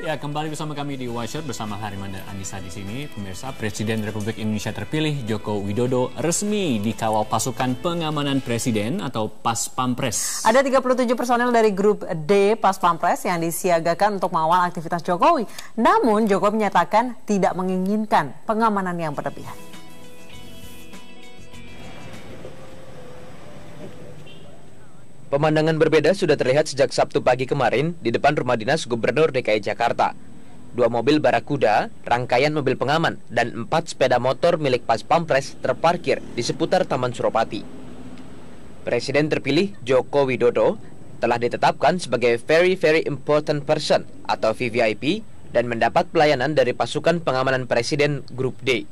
Ya, kembali bersama kami di Watcher bersama Hariman dan Anissa di sini. Pemirsa, Presiden Republik Indonesia terpilih Joko Widodo resmi dikawal pasukan pengamanan presiden atau Pas Pampres. Ada 37 personel dari grup D Pas Pampres yang disiagakan untuk mengawal aktivitas Jokowi. Namun Jokowi menyatakan tidak menginginkan pengamanan yang berlebihan. Pemandangan berbeda sudah terlihat sejak Sabtu pagi kemarin di depan rumah dinas Gubernur DKI Jakarta. 2 mobil Barakuda, rangkaian mobil pengaman, dan 4 sepeda motor milik Pas Pampres terparkir di seputar Taman Suropati. Presiden terpilih Joko Widodo telah ditetapkan sebagai Very Very Important Person atau VVIP dan mendapat pelayanan dari pasukan pengamanan Presiden Grup D.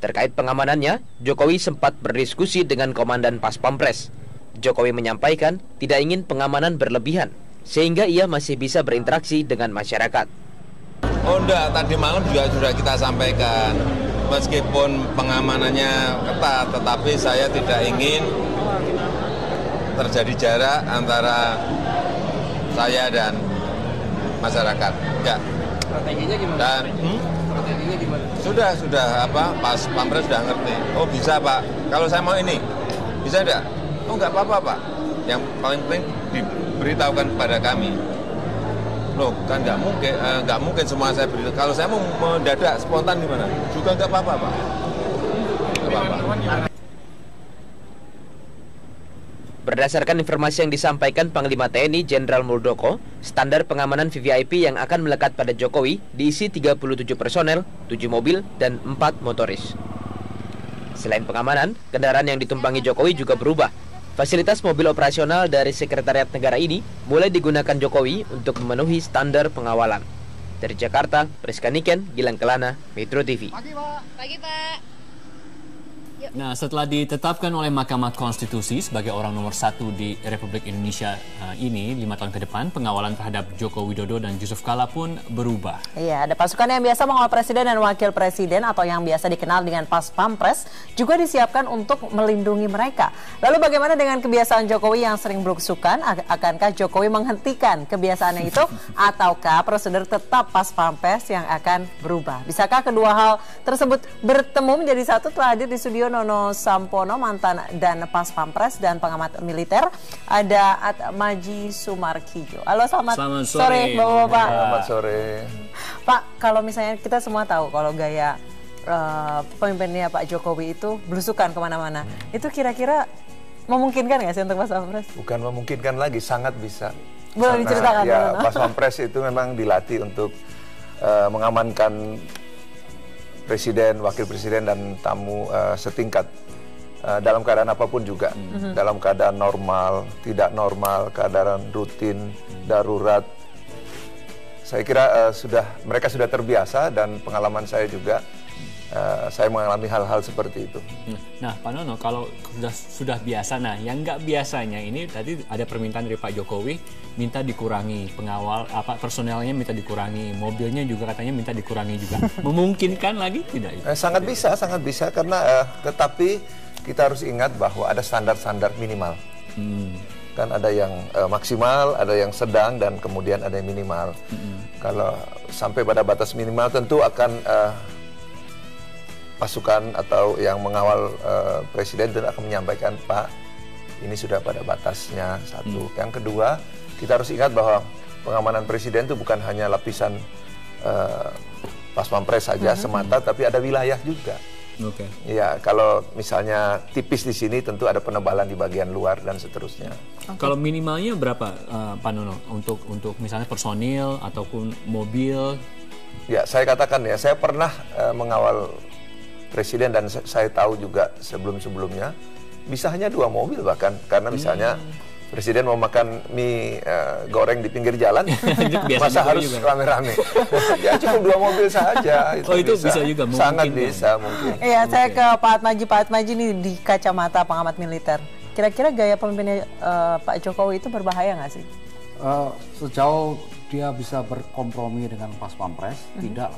Terkait pengamanannya, Jokowi sempat berdiskusi dengan Komandan Pas Pampres. Jokowi menyampaikan tidak ingin pengamanan berlebihan, sehingga ia masih bisa berinteraksi dengan masyarakat. Oh enggak, tadi malam juga sudah kita sampaikan, meskipun pengamanannya ketat, tetapi saya tidak ingin terjadi jarak antara saya dan masyarakat. Ya. Strateginya gimana? Dan strateginya gimana? Sudah Pas Pampres sudah ngerti. Oh bisa Pak, kalau saya mau ini, bisa enggak? Oh nggak apa-apa Pak, yang paling penting diberitahukan kepada kami. Loh kan nggak mungkin semua saya beritahu. Kalau saya mau mendadak spontan gimana? Juga nggak apa-apa Pak. Nggak apa-apa. Berdasarkan informasi yang disampaikan Panglima TNI Jenderal Muldoko, standar pengamanan VVIP yang akan melekat pada Jokowi diisi 37 personel, 7 mobil, dan 4 motoris. Selain pengamanan, kendaraan yang ditumpangi Jokowi juga berubah. Fasilitas mobil operasional dari Sekretariat Negara ini mulai digunakan Jokowi untuk memenuhi standar pengawalan. Dari Jakarta, Priska Niken, Gilang Kelana, Metro TV. Pagi Pak. Nah, setelah ditetapkan oleh Mahkamah Konstitusi sebagai orang nomor 1 di Republik Indonesia ini 5 tahun ke depan, pengawalan terhadap Joko Widodo dan Yusuf Kala pun berubah. Iya, ada pasukan yang biasa mengawal presiden dan wakil presiden atau yang biasa dikenal dengan Pas Pampres juga disiapkan untuk melindungi mereka. Lalu bagaimana dengan kebiasaan Jokowi yang sering belusukan? Akankah Jokowi menghentikan kebiasaannya itu ataukah prosedur tetap Pas Pampres yang akan berubah? Bisakah kedua hal tersebut bertemu menjadi satu? Telah hadir di studio Nono Sampono, mantan dan Pas Pampres dan pengamat militer. Ada Atmaji Sumarkijo. Halo, selamat sore Bapak-bapak. Selamat sore. Pak, kalau misalnya kita semua tahu kalau gaya pemimpinnya Pak Jokowi itu belusukan kemana-mana, itu kira-kira memungkinkan nggak sih untuk Pas Pampres? Bukan memungkinkan lagi, sangat bisa. Boleh diceritakan? Ya, Pas Pampres itu memang dilatih untuk mengamankan presiden, wakil presiden, dan tamu setingkat dalam keadaan apapun juga. Dalam keadaan normal, tidak normal, keadaan rutin, darurat. Saya kira mereka sudah terbiasa, dan pengalaman saya juga, saya mengalami hal-hal seperti itu. Nah, Pak Nono, kalau sudah biasa, nah yang nggak biasanya ini tadi ada permintaan dari Pak Jokowi minta dikurangi personelnya, minta dikurangi, mobilnya juga katanya minta dikurangi juga. Memungkinkan lagi tidak? Sangat bisa karena tetapi kita harus ingat bahwa ada standar-standar minimal. Kan ada yang maksimal, ada yang sedang, dan kemudian ada yang minimal. Kalau sampai pada batas minimal tentu akan pasukan atau yang mengawal presiden itu akan menyampaikan, Pak, ini sudah pada batasnya, satu. Yang kedua, kita harus ingat bahwa pengamanan presiden itu bukan hanya lapisan Pas Pampres saja semata, tapi ada wilayah juga. Oke. Ya, kalau misalnya tipis di sini, tentu ada penebalan di bagian luar dan seterusnya. Kalau minimalnya berapa, Pak Nono, untuk misalnya personil ataupun mobil? Ya, saya katakan ya, saya pernah mengawal presiden, dan saya tahu juga sebelum-sebelumnya bisa hanya 2 mobil bahkan, karena misalnya presiden mau makan mie goreng di pinggir jalan, masa harus rame-rame? Ya cukup 2 mobil saja. Itu bisa juga, mungkin. Sangat bisa, mungkin. Iya, saya ke Pak Atmaji nih di kacamata pengamat militer. Kira-kira gaya pemimpinnya Pak Jokowi itu berbahaya nggak sih? Sejauh dia bisa berkompromi dengan Pas Pampres, tidak.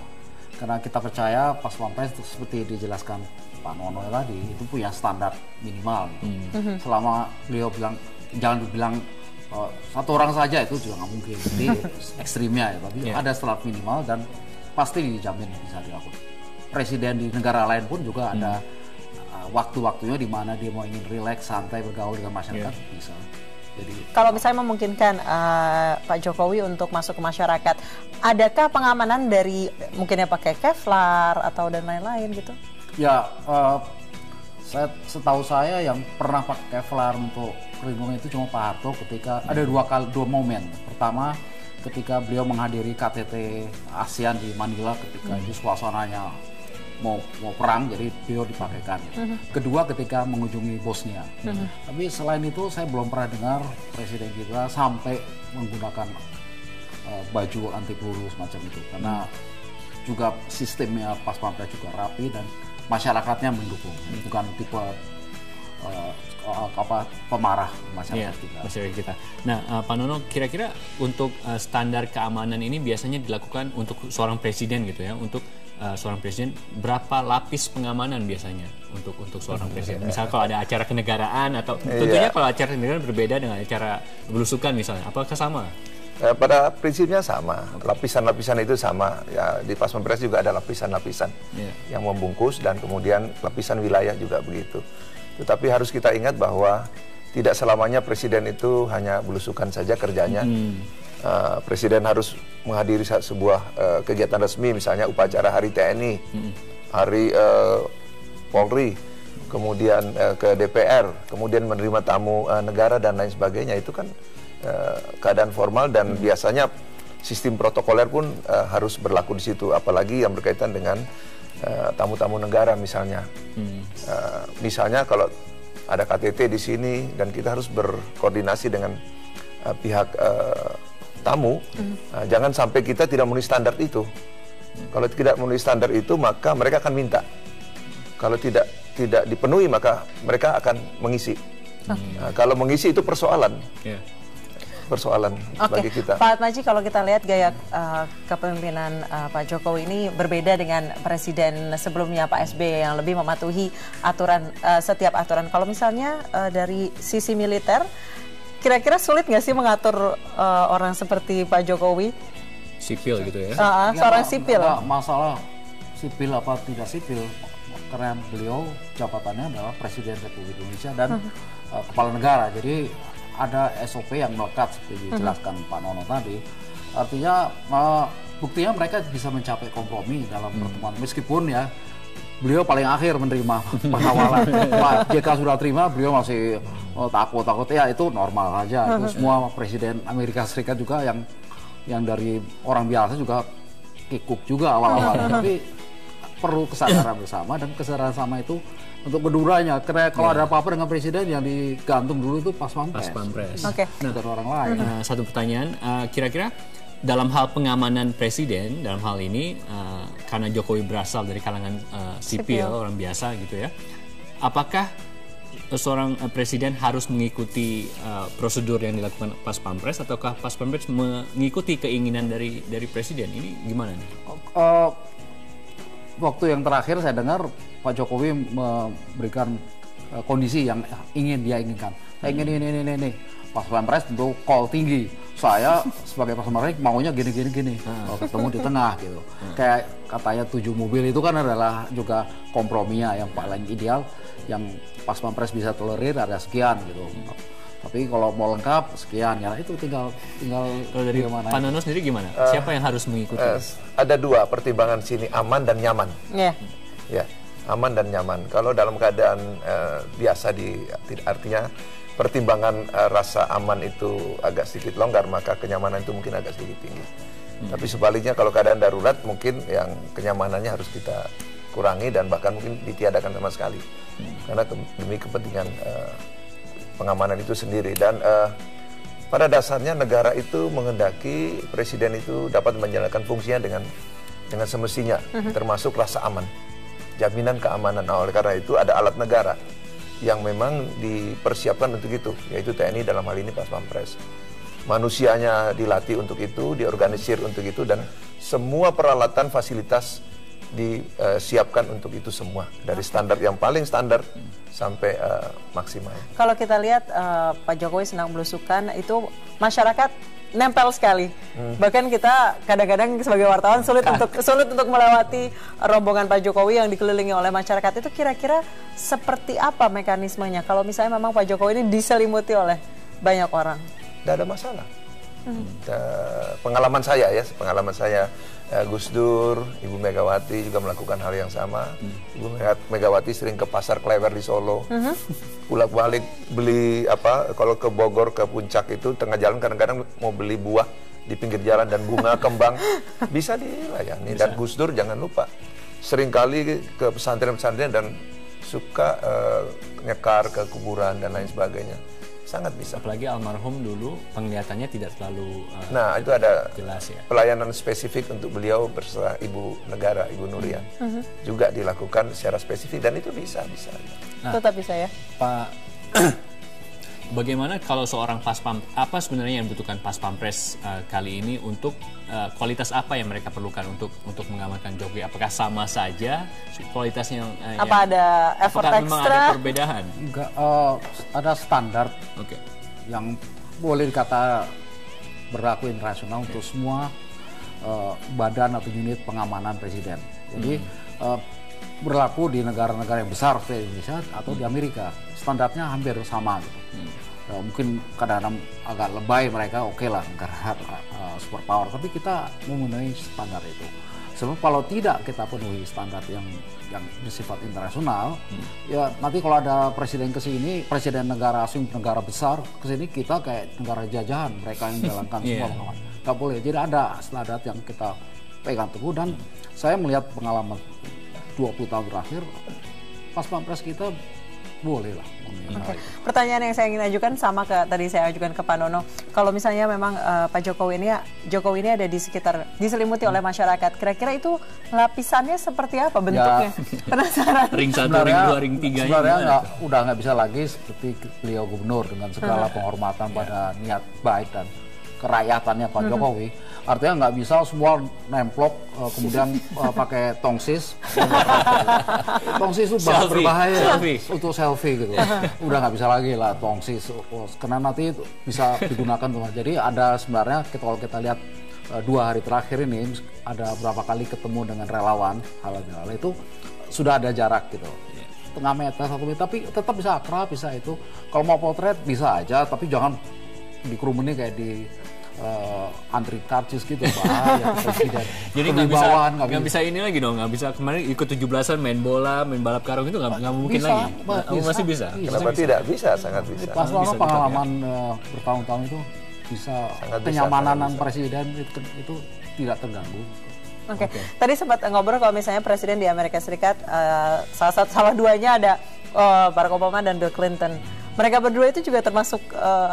Karena kita percaya Pas Pampres itu seperti dijelaskan Pak Nono tadi, itu punya standar minimal gitu. Selama beliau bilang, jangan dibilang Satu orang saja itu juga nggak mungkin. Jadi ekstrimnya ya, tapi ada standar minimal dan pasti dijamin bisa dilakukan. Presiden di negara lain pun juga ada waktu-waktunya di mana dia mau ingin rileks, santai, bergaul dengan masyarakat bisa. Jadi kalau misalnya memungkinkan Pak Jokowi untuk masuk ke masyarakat, adakah pengamanan dari mungkinnya pakai Kevlar atau dan lain-lain gitu? Ya, setahu saya yang pernah pakai Kevlar untuk perlindungan itu cuma Pak Harto ketika ada dua momen. Pertama, ketika beliau menghadiri KTT ASEAN di Manila ketika itu suasananya mau perang, jadi beliau dipakaikan. Kedua, ketika mengunjungi Bosnia. Tapi selain itu saya belum pernah dengar presiden kita sampai menggunakan baju anti peluru semacam itu, karena juga sistemnya Pas Pampres juga rapi dan masyarakatnya mendukung, bukan tipe pemarah masyarakat kita. Nah, Pak Nono, kira-kira untuk standar keamanan ini biasanya dilakukan untuk seorang presiden gitu ya, untuk seorang presiden berapa lapis pengamanan biasanya untuk seorang presiden? Misal kalau ada acara kenegaraan atau tentunya kalau acara kenegaraan berbeda dengan acara belusukan misalnya, apakah sama? Pada prinsipnya sama, lapisan-lapisan itu sama. Ya, di Pas Pampres juga ada lapisan-lapisan yang membungkus dan kemudian lapisan wilayah juga begitu. Tetapi harus kita ingat bahwa tidak selamanya presiden itu hanya belusukan saja kerjanya. Presiden harus menghadiri sebuah kegiatan resmi, misalnya upacara Hari TNI, Hari Polri, kemudian ke DPR, kemudian menerima tamu negara dan lain sebagainya. Itu kan keadaan formal dan biasanya sistem protokoler pun harus berlaku di situ, apalagi yang berkaitan dengan tamu-tamu negara misalnya. Misalnya kalau ada KTT di sini dan kita harus berkoordinasi dengan pihak tamu, jangan sampai kita tidak memenuhi standar itu. Kalau tidak memenuhi standar itu, maka mereka akan minta. Kalau tidak dipenuhi, maka mereka akan mengisi. Kalau mengisi itu persoalan. Persoalan bagi kita. Pak Atmaji, kalau kita lihat gaya kepemimpinan Pak Jokowi ini berbeda dengan presiden sebelumnya Pak SBY yang lebih mematuhi aturan, setiap aturan. Kalau misalnya dari sisi militer, kira-kira sulit nggak sih mengatur orang seperti Pak Jokowi? Sipil gitu ya? Seorang sipil. Masalah sipil apa tidak sipil, karena beliau jabatannya adalah Presiden Republik Indonesia dan Kepala Negara. Jadi ada SOP yang melekat seperti dijelaskan Pak Nono tadi. Artinya buktinya mereka bisa mencapai kompromi dalam pertemuan. Meskipun ya beliau paling akhir menerima pengawalan. Pak JK sudah terima, beliau masih takut ya, itu normal aja. Itu semua presiden Amerika Serikat juga yang dari orang biasa juga kikuk juga awal-awal. Tapi perlu kesadaran bersama, dan kesadaran sama itu untuk keduranya. Karena kalau ada apa-apa dengan presiden yang digantung dulu itu Pas Pampres. Oke. Nah, orang lain. Satu pertanyaan, kira-kira dalam hal pengamanan presiden, dalam hal ini karena Jokowi berasal dari kalangan sipil, orang biasa gitu ya, apakah seorang presiden harus mengikuti prosedur yang dilakukan Pas Pampres, ataukah Pas Pampres mengikuti keinginan dari presiden? Ini gimana nih? Waktu yang terakhir saya dengar Pak Jokowi memberikan kondisi yang dia inginkan. Saya ingin ini. Pas Pampres tentu call tinggi. Saya sebagai Pas Pampres maunya gini. Ketemu di tengah gitu. Kayak katanya 7 mobil itu kan adalah juga komprominya yang paling ideal, yang Pas Pampres bisa tolerir ada sekian gitu. Tapi kalau mau lengkap sekian, ya itu tinggal dari mana. Pak Nono sendiri gimana? Siapa yang harus mengikuti? Ada dua pertimbangan sini, aman dan nyaman. Ya, aman dan nyaman. Kalau dalam keadaan biasa artinya pertimbangan rasa aman itu agak sedikit longgar, maka kenyamanan itu mungkin agak sedikit tinggi. Tapi sebaliknya kalau keadaan darurat mungkin yang kenyamanannya harus kita kurangi dan bahkan mungkin ditiadakan sama sekali. Karena demi kepentingan pengamanan itu sendiri. Dan pada dasarnya negara itu menghendaki presiden itu dapat menjalankan fungsinya dengan semestinya, termasuk rasa aman, jaminan keamanan. Oleh karena itu ada alat negara yang memang dipersiapkan untuk itu, yaitu TNI dalam hal ini Pas Pampres. Manusianya dilatih untuk itu, diorganisir untuk itu, dan semua peralatan fasilitas disiapkan untuk itu semua, dari standar yang paling standar sampai maksimal. Kalau kita lihat Pak Jokowi senang belusukan itu masyarakat nempel sekali. Bahkan kita kadang-kadang sebagai wartawan sulit untuk melewati rombongan Pak Jokowi yang dikelilingi oleh masyarakat. Itu kira-kira seperti apa mekanismenya kalau misalnya memang Pak Jokowi ini diselimuti oleh banyak orang? Tidak ada masalah. Pengalaman saya, Gus Dur, Ibu Megawati juga melakukan hal yang sama. Ibu Megawati sering ke pasar Klewer di Solo, bolak-balik beli kalau ke Bogor, ke Puncak itu tengah jalan kadang-kadang mau beli buah di pinggir jalan dan bunga, kembang, bisa dilayani. Dan Gus Dur jangan lupa, seringkali ke pesantren-pesantren dan suka nyekar ke kuburan dan lain sebagainya. Sangat bisa. Apalagi almarhum dulu penglihatannya tidak terlalu nah itu ada jelas ya. Pelayanan spesifik untuk beliau bersama Ibu Negara, Ibu Nurian juga dilakukan secara spesifik dan itu bisa. Nah, tetap bisa ya Pak. Bagaimana kalau seorang apa sebenarnya yang dibutuhkan Pas Pampres kali ini untuk kualitas apa yang mereka perlukan untuk mengamankan Jokowi? Apakah sama saja kualitasnya? Apa ada effort apakah ekstra? Memang ada perbedaan? Enggak, ada standar yang boleh dikata berlaku internasional untuk semua badan atau unit pengamanan presiden. Jadi berlaku di negara-negara yang besar seperti Indonesia atau di Amerika. Standarnya hampir sama gitu. Mungkin kadang-kadang agak lebay mereka, oke lah negara superpower, tapi kita memenuhi standar itu. Sebab kalau tidak kita penuhi standar yang bersifat internasional, ya nanti kalau ada presiden ke sini, presiden negara asing, negara besar ke sini, kita kayak negara jajahan, mereka yang menjalankan semua pengawasan. Nggak boleh. Jadi ada standar yang kita pegang teguh dan saya melihat pengalaman 20 tahun terakhir, Pas Pampres kita boleh lah. Pertanyaan yang saya ingin ajukan sama tadi saya ajukan ke Pak Nono. Kalau misalnya memang Pak Jokowi ini ada di sekitar, diselimuti oleh masyarakat, kira-kira itu lapisannya seperti apa bentuknya? Penasaran. Ring 1, ring 2, ring 3 sebenarnya udah nggak bisa lagi seperti beliau gubernur dengan segala penghormatan pada niat baik dan kerayaatannya Pak Jokowi. Artinya nggak bisa semua nemplok kemudian pakai tongsis. Tongsis itu berbahaya untuk selfie gitu. Udah nggak bisa lagi lah tongsis, karena nanti bisa digunakan tuh. Jadi ada sebenarnya kalau kita lihat 2 hari terakhir ini ada berapa kali ketemu dengan relawan hal itu sudah ada jarak gitu. Setengah meter, 1 meter, tapi tetap bisa akrab, bisa itu. Kalau mau potret bisa aja, tapi jangan dikerumuni kayak di antri karcis gitu, bahaya presiden. Jadi nggak bisa ini lagi dong, nggak bisa kemarin ikut 17-an main bola, main balap karung itu nggak mungkin lagi. Masih bisa. Kenapa tidak bisa? Sangat bisa. Pas pengalaman bertahun-tahun itu bisa, kenyamanan presiden itu tidak terganggu. Oke. Tadi sempat ngobrol kalau misalnya presiden di Amerika Serikat, salah duanya ada Barack Obama dan Bill Clinton. Mereka berdua itu juga termasuk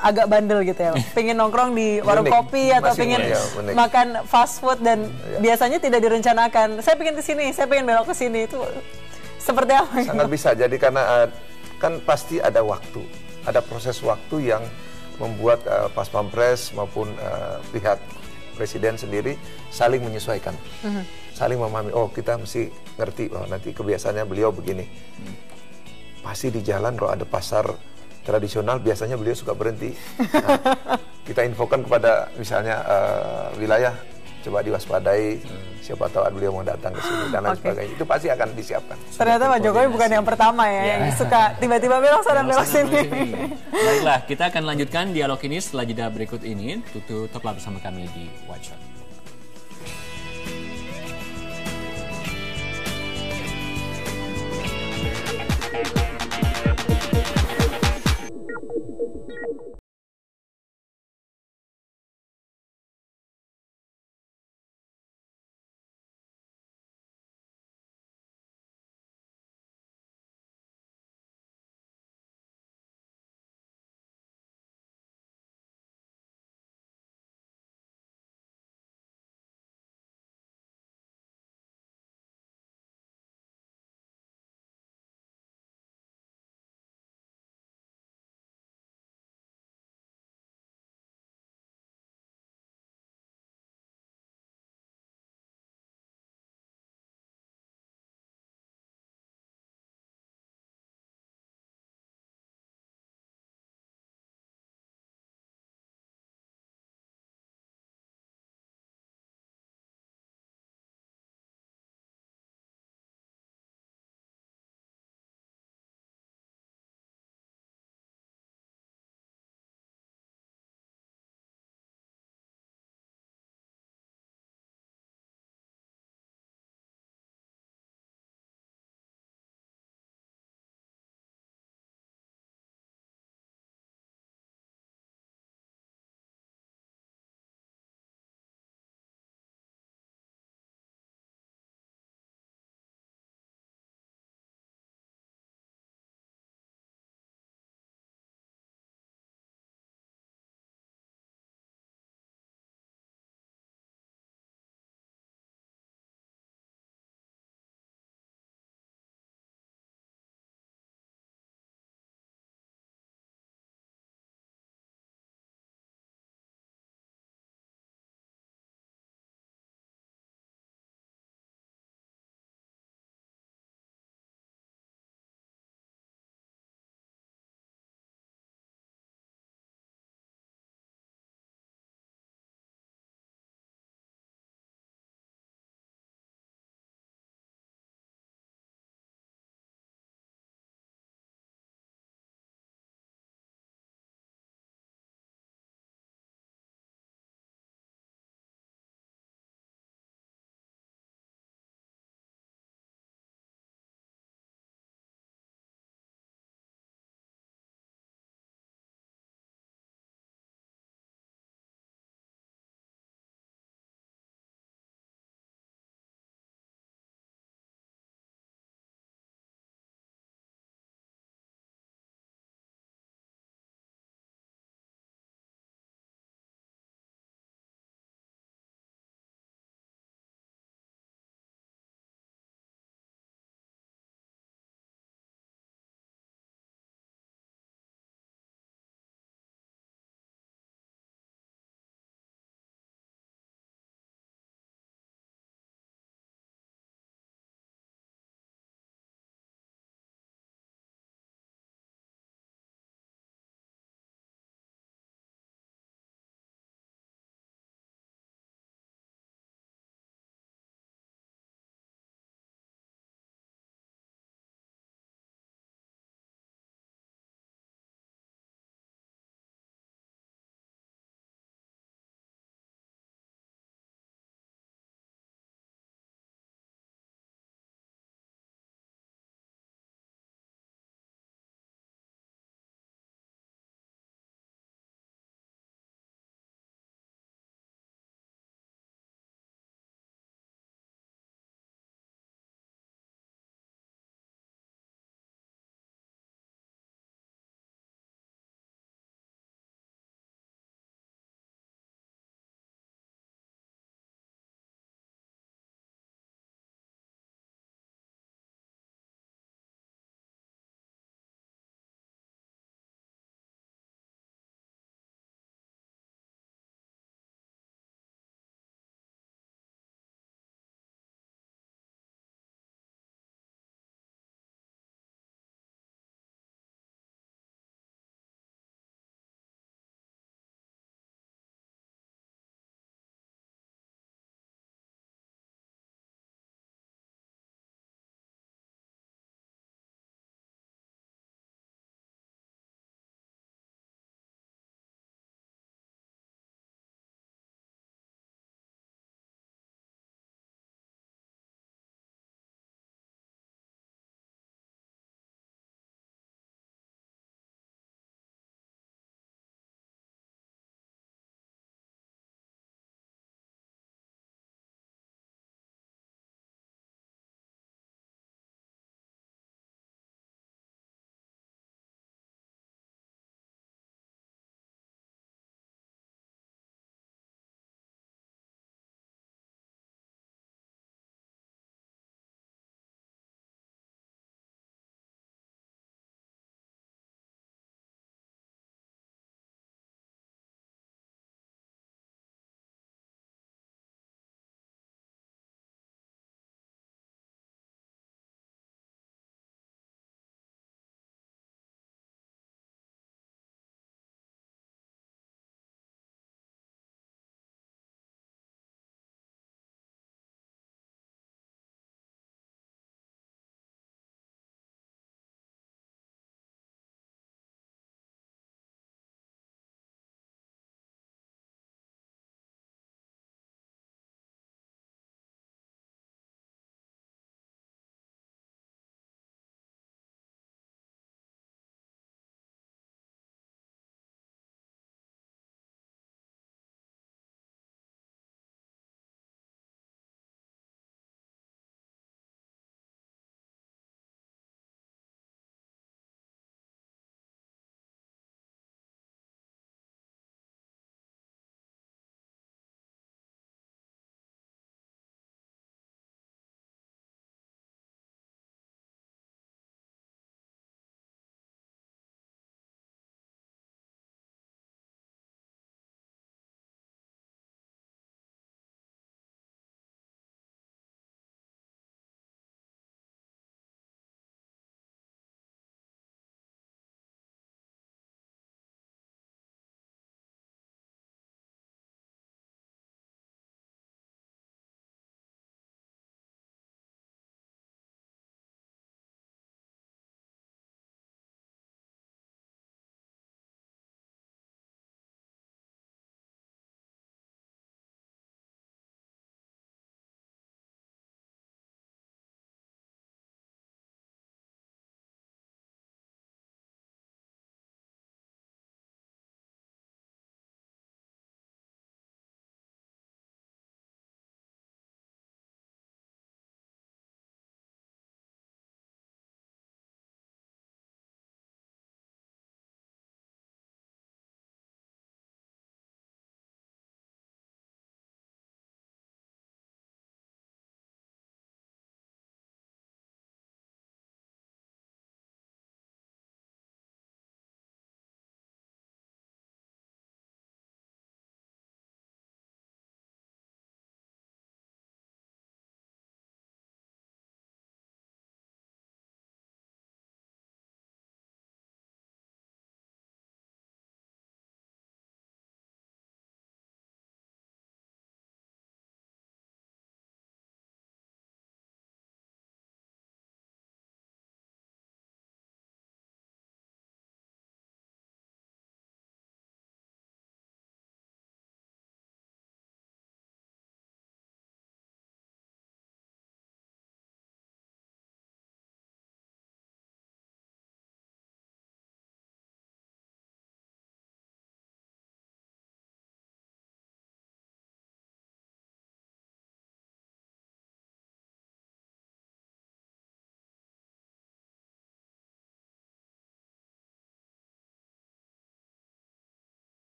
agak bandel gitu ya. Pengen nongkrong di warung kopi atau pengen makan fast food dan biasanya tidak direncanakan. Saya pengen kesini, saya pengen belok ke sini, itu seperti apa? Sangat bisa. Jadi karena kan pasti ada waktu, ada proses waktu yang membuat Pas Pampres maupun pihak presiden sendiri saling menyesuaikan, saling memahami. Oh, kita mesti ngerti, oh nanti kebiasaannya beliau begini. Pasti di jalan kalau ada pasar tradisional biasanya beliau suka berhenti. Nah, kita infokan kepada misalnya wilayah, coba diwaspadai, siapa tahu beliau mau datang ke sini dan lain sebagainya. Itu pasti akan disiapkan. Ternyata Pak Jokowi bukan yang pertama ya, yang suka tiba-tiba belok sana belok sini. Baiklah, kita akan lanjutkan dialog ini setelah jeda berikut ini. Tetaplah bersama kami di White Shot.